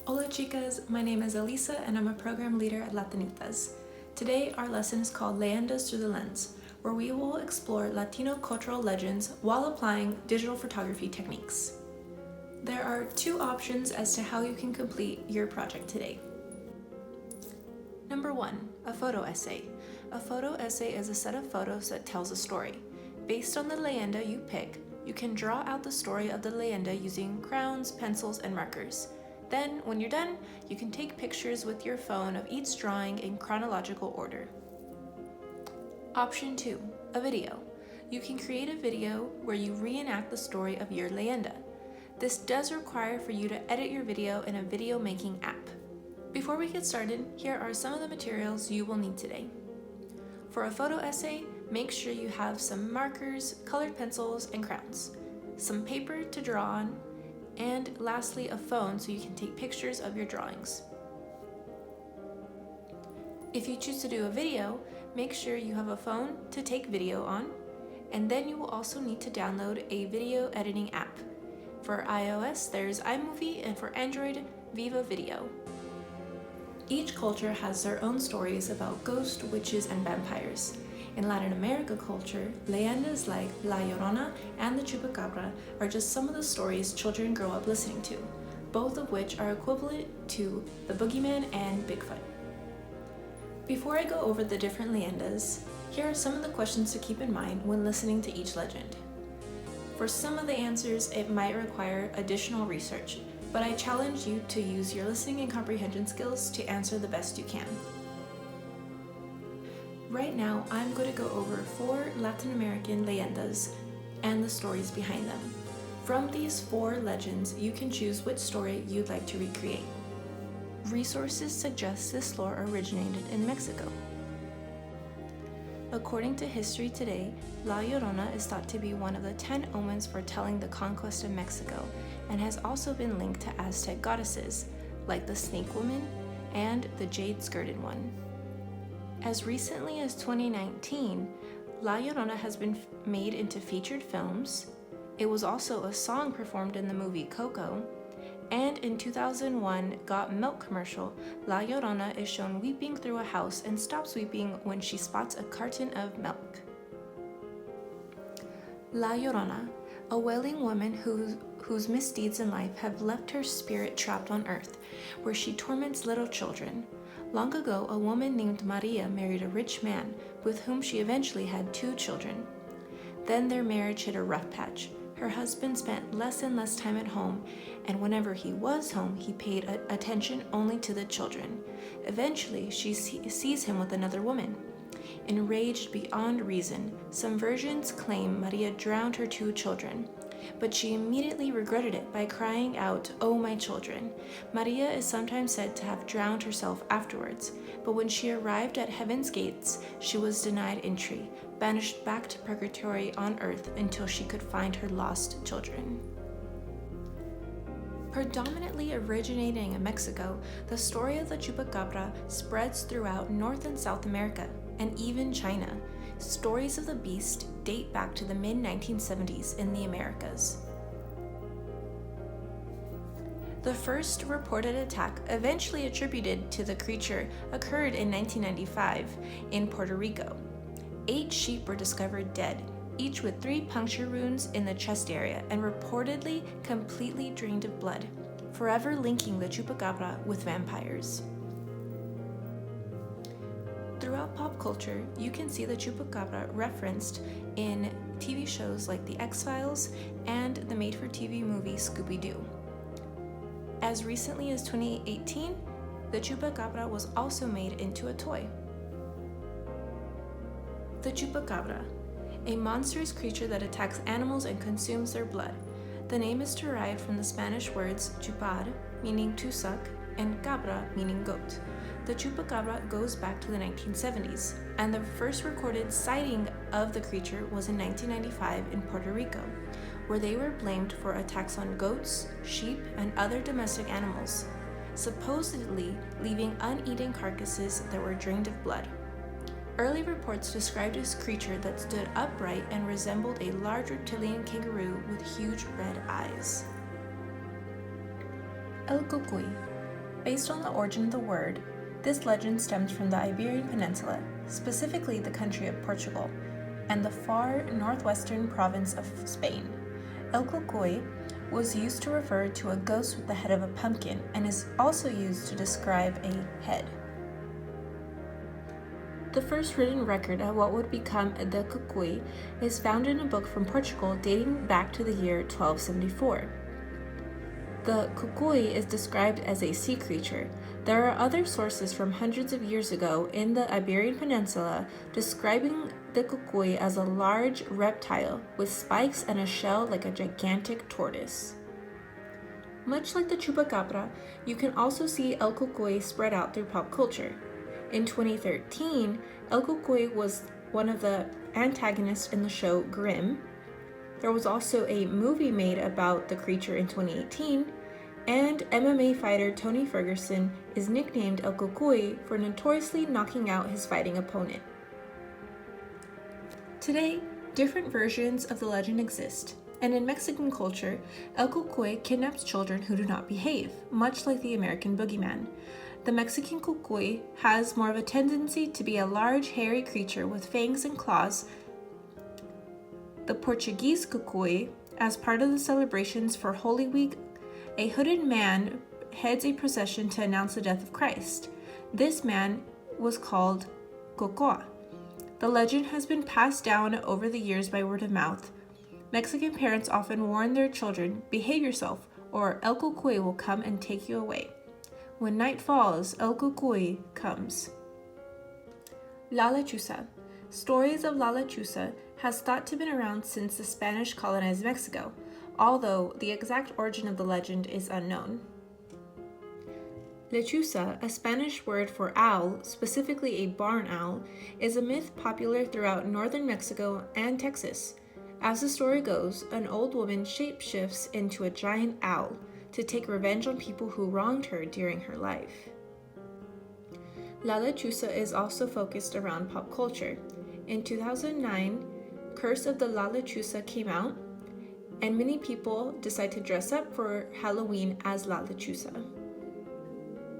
Hola chicas, my name is Elisa and I'm a program leader at Latinitas. Today our lesson is called Leyendas through the lens, where we will explore Latino cultural legends while applying digital photography techniques. There are two options as to how you can complete your project today. Number 1, a photo essay. A photo essay is a set of photos that tells a story. Based on the leyenda you pick, you can draw out the story of the leyenda using crayons, pencils, and markers. Then, when you're done, you can take pictures with your phone of each drawing in chronological order. Option 2, a video. You can create a video where you reenact the story of your leyenda. This does require for you to edit your video in a video making app. Before we get started, here are some of the materials you will need today. For a photo essay, make sure you have some markers, colored pencils, and crayons, some paper to draw on, and lastly a phone so you can take pictures of your drawings. If you choose to do a video, make sure you have a phone to take video on, and then you will also need to download a video editing app. For iOS, there's iMovie, and for Android, Viva Video. Each culture has their own stories about ghosts, witches, and vampires. In Latin America culture, leyendas like La Llorona and the Chupacabra are just some of the stories children grow up listening to, both of which are equivalent to the boogeyman and Bigfoot. Before I go over the different leyendas, here are some of the questions to keep in mind when listening to each legend. For some of the answers, it might require additional research, but I challenge you to use your listening and comprehension skills to answer the best you can. Right now, I'm going to go over 4 Latin American leyendas and the stories behind them. From these 4 legends, you can choose which story you'd like to recreate. Resources suggest this lore originated in Mexico. According to History Today, La Llorona is thought to be one of the 10 omens foretelling the conquest of Mexico, and has also been linked to Aztec goddesses, like the Snake Woman and the Jade-Skirted One. As recently as 2019, La Llorona has been made into featured films. It was also a song performed in the movie Coco, and in 2001 Got Milk commercial, La Llorona is shown weeping through a house and stops weeping when she spots a carton of milk. La Llorona, a wailing woman whose misdeeds in life have left her spirit trapped on earth, where she torments little children. Long ago, a woman named Maria married a rich man, with whom she eventually had 2 children. Then their marriage hit a rough patch. Her husband spent less and less time at home, and whenever he was home, he paid attention only to the children. Eventually, she sees him with another woman. Enraged beyond reason, some versions claim Maria drowned her 2 children, but she immediately regretted it by crying out, "Oh, my children." Maria is sometimes said to have drowned herself afterwards, but when she arrived at heaven's gates, she was denied entry, banished back to purgatory on earth until she could find her lost children. Predominantly originating in Mexico, the story of the Chupacabra spreads throughout North and South America, and even China. Stories of the beast date back to the mid-1970s in the Americas. The first reported attack, eventually attributed to the creature, occurred in 1995 in Puerto Rico. 8 sheep were discovered dead, each with 3 puncture wounds in the chest area and reportedly completely drained of blood, forever linking the Chupacabra with vampires. Throughout pop culture, you can see the Chupacabra referenced in TV shows like The X-Files and the made-for-TV movie Scooby-Doo. As recently as 2018, the Chupacabra was also made into a toy. The Chupacabra, a monstrous creature that attacks animals and consumes their blood. The name is derived from the Spanish words chupar, meaning to suck, and cabra, meaning goat. The Chupacabra goes back to the 1970s, and the first recorded sighting of the creature was in 1995 in Puerto Rico, where they were blamed for attacks on goats, sheep, and other domestic animals, supposedly leaving uneaten carcasses that were drained of blood. Early reports described this creature that stood upright and resembled a large reptilian kangaroo with huge red eyes. El Cucuy. Based on the origin of the word, this legend stems from the Iberian Peninsula, specifically the country of Portugal, and the far northwestern province of Spain. El Cucuy was used to refer to a ghost with the head of a pumpkin and is also used to describe a head. The first written record of what would become the Cucuy is found in a book from Portugal dating back to the year 1274. The Cucuy is described as a sea creature. There are other sources from hundreds of years ago in the Iberian Peninsula describing the Cucuy as a large reptile with spikes and a shell like a gigantic tortoise. Much like the Chupacabra, you can also see El Cucuy spread out through pop culture. In 2013, El Cucuy was one of the antagonists in the show Grimm. There was also a movie made about the creature in 2018, and MMA fighter Tony Ferguson is nicknamed El Cucuy for notoriously knocking out his fighting opponent. Today, different versions of the legend exist, and in Mexican culture, El Cucuy kidnaps children who do not behave, much like the American boogeyman. The Mexican Cucuy has more of a tendency to be a large, hairy creature with fangs and claws. The Portuguese Cucuy, as part of the celebrations for Holy Week, a hooded man heads a procession to announce the death of Christ. This man was called Cucuy. The legend has been passed down over the years by word of mouth. Mexican parents often warn their children, "Behave yourself, or El Cucuy will come and take you away." When night falls, El Cucuy comes. La Lechuza. Stories of La Lechuza has thought to have been around since the Spanish colonized Mexico, although the exact origin of the legend is unknown. Lechuza, a Spanish word for owl, specifically a barn owl, is a myth popular throughout northern Mexico and Texas. As the story goes, an old woman shapeshifts into a giant owl to take revenge on people who wronged her during her life. La Lechuza is also focused around pop culture. In 2009, Curse of the La Lechuza came out, and many people decide to dress up for Halloween as La Lechuza.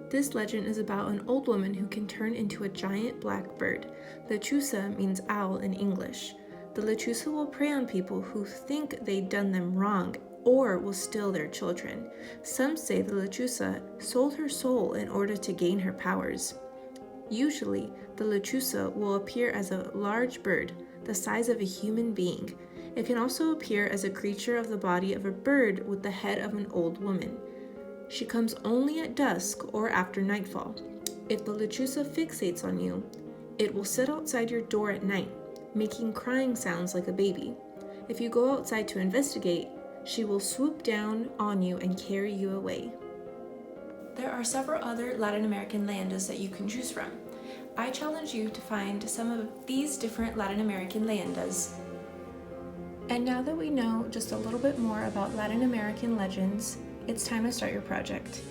This legend is about an old woman who can turn into a giant black bird. Lechuza means owl in English. The Lechuza will prey on people who think they've done them wrong or will steal their children. Some say the Lechuza sold her soul in order to gain her powers. Usually, the Lechuza will appear as a large bird, the size of a human being. It can also appear as a creature of the body of a bird with the head of an old woman. She comes only at dusk or after nightfall. If the Lechuza fixates on you, it will sit outside your door at night, making crying sounds like a baby. If you go outside to investigate, she will swoop down on you and carry you away. There are several other Latin American leyendas that you can choose from. I challenge you to find some of these different Latin American leyendas. And now that we know just a little bit more about Latin American legends, it's time to start your project.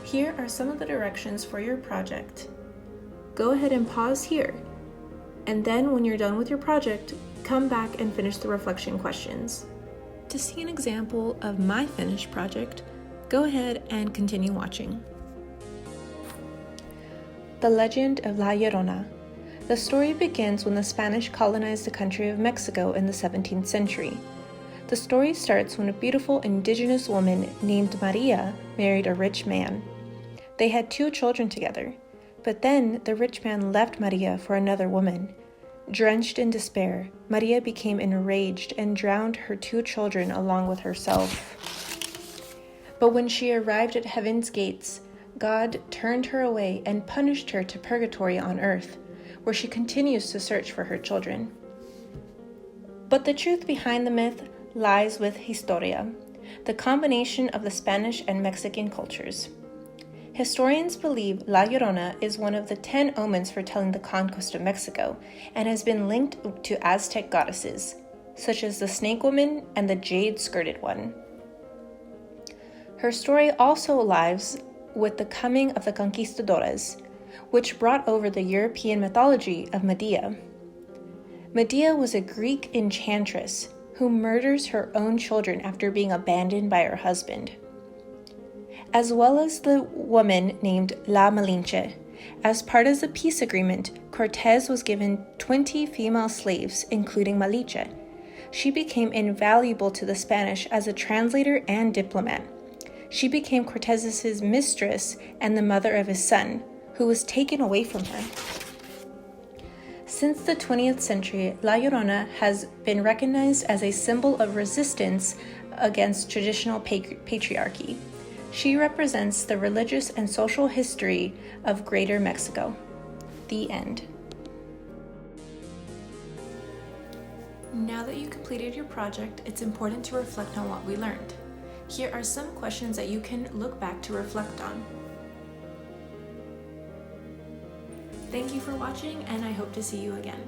Here are some of the directions for your project. Go ahead and pause here, and then when you're done with your project, come back and finish the reflection questions. To see an example of my finished project, go ahead and continue watching. The Legend of La Llorona. The story begins when the Spanish colonized the country of Mexico in the 17th century. The story starts when a beautiful indigenous woman named Maria married a rich man. They had 2 children together, but then the rich man left Maria for another woman. Drenched in despair, Maria became enraged and drowned her 2 children along with herself. But when she arrived at heaven's gates, God turned her away and punished her to purgatory on earth, where she continues to search for her children. But the truth behind the myth lies with Historia, the combination of the Spanish and Mexican cultures. Historians believe La Llorona is one of the 10 omens foretelling the conquest of Mexico and has been linked to Aztec goddesses, such as the Snake Woman and the Jade-skirted one. Her story also lies with the coming of the conquistadores, which brought over the European mythology of Medea. Medea was a Greek enchantress who murders her own children after being abandoned by her husband. as well as the woman named La Malinche. As part of the peace agreement, Cortez was given 20 female slaves, including Malinche. She became invaluable to the Spanish as a translator and diplomat. She became Cortez's mistress and the mother of his son, who was taken away from her. Since the 20th century, La Llorona has been recognized as a symbol of resistance against traditional patriarchy. She represents the religious and social history of Greater Mexico. The end. Now that you completed your project, it's important to reflect on what we learned. Here are some questions that you can look back to reflect on. Thank you for watching, and I hope to see you again.